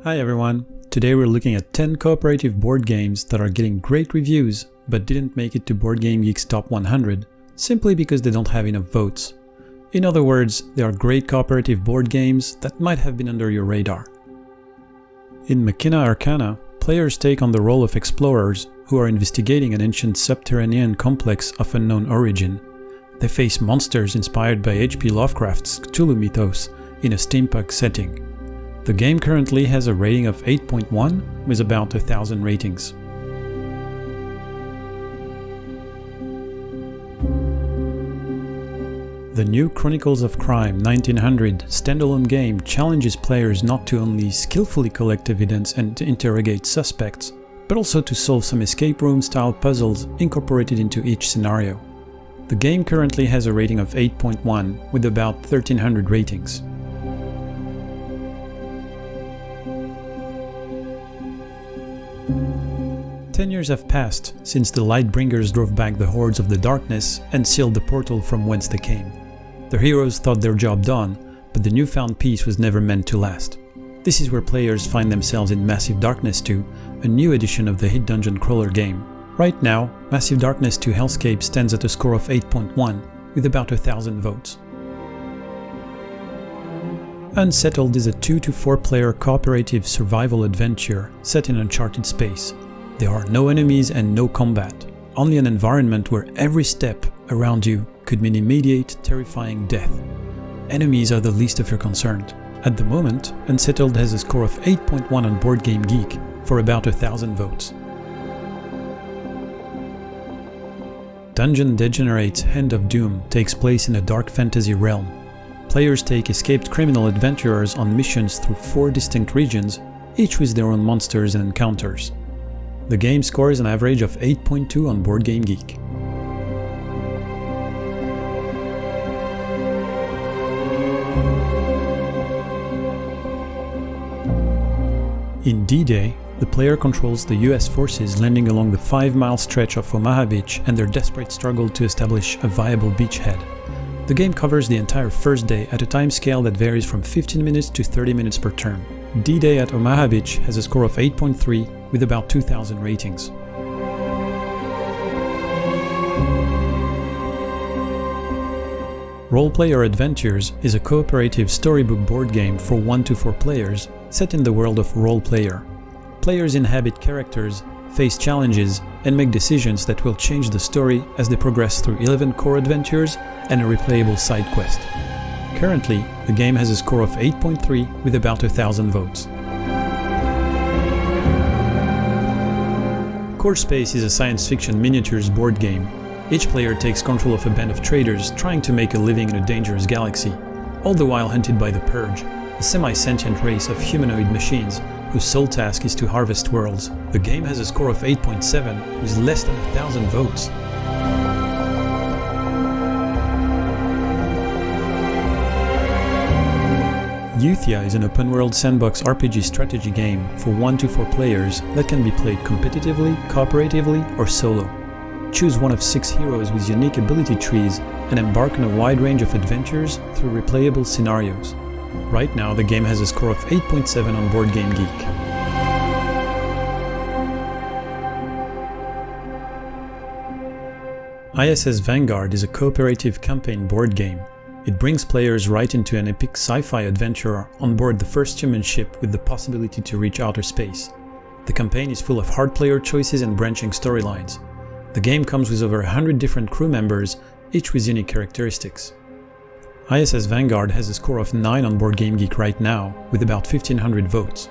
Hi everyone, today we're looking at 10 cooperative board games that are getting great reviews but didn't make it to Board Game Geek's top 100 simply because they don't have enough votes. In other words, they are great cooperative board games that might have been under your radar. In Machina Arcana, players take on the role of explorers who are investigating an ancient subterranean complex of unknown origin. They face monsters inspired by H.P. Lovecraft's Cthulhu mythos in a steampunk setting. The game currently has a rating of 8.1 with about 1,000 ratings. The new Chronicles of Crime 1900 standalone game challenges players not to only skillfully collect evidence and interrogate suspects, but also to solve some escape room-style puzzles incorporated into each scenario. The game currently has a rating of 8.1 with about 1,300 ratings. 10 years have passed since the Lightbringers drove back the hordes of the darkness and sealed the portal from whence they came. The heroes thought their job done, but the newfound peace was never meant to last. This is where players find themselves in Massive Darkness 2, a new edition of the hit dungeon crawler game. Right now, Massive Darkness 2 Hellscape stands at a score of 8.1, with about 1,000 votes. Unsettled is a 2 to 4 player cooperative survival adventure set in uncharted space. There are no enemies and no combat, only an environment where every step around you could mean immediate, terrifying death. Enemies are the least of your concerns. At the moment, Unsettled has a score of 8.1 on Board Game Geek for about 1,000 votes. Dungeon Degenerates Hand of Doom takes place in a dark fantasy realm. Players take escaped criminal adventurers on missions through 4 distinct regions, each with their own monsters and encounters. The game scores an average of 8.2 on Board Game Geek. In D-Day, the player controls the US forces landing along the 5-mile stretch of Omaha Beach and their desperate struggle to establish a viable beachhead. The game covers the entire first day at a time scale that varies from 15 minutes to 30 minutes per turn. D-Day at Omaha Beach has a score of 8.3 with about 2,000 ratings. Roleplayer Adventures is a cooperative storybook board game for 1 to 4 players set in the world of Roleplayer. Players inhabit characters, face challenges, and make decisions that will change the story as they progress through 11 core adventures and a replayable side quest. Currently, the game has a score of 8.3 with about 1,000 votes. Core Space is a science fiction miniatures board game. Each player takes control of a band of traders trying to make a living in a dangerous galaxy, all the while hunted by the Purge, a semi-sentient race of humanoid machines whose sole task is to harvest worlds. The game has a score of 8.7 with less than 1,000 votes. Euthia is an open-world sandbox RPG strategy game for 1 to 4 players that can be played competitively, cooperatively, or solo. Choose one of 6 heroes with unique ability trees and embark on a wide range of adventures through replayable scenarios. Right now, the game has a score of 8.7 on Board Game Geek. ISS Vanguard is a cooperative campaign board game. It brings players right into an epic sci-fi adventure on board the first human ship with the possibility to reach outer space. The campaign is full of hard player choices and branching storylines. The game comes with over 100 different crew members, each with unique characteristics. ISS Vanguard has a score of 9 on Board Game Geek right now, with about 1,500 votes.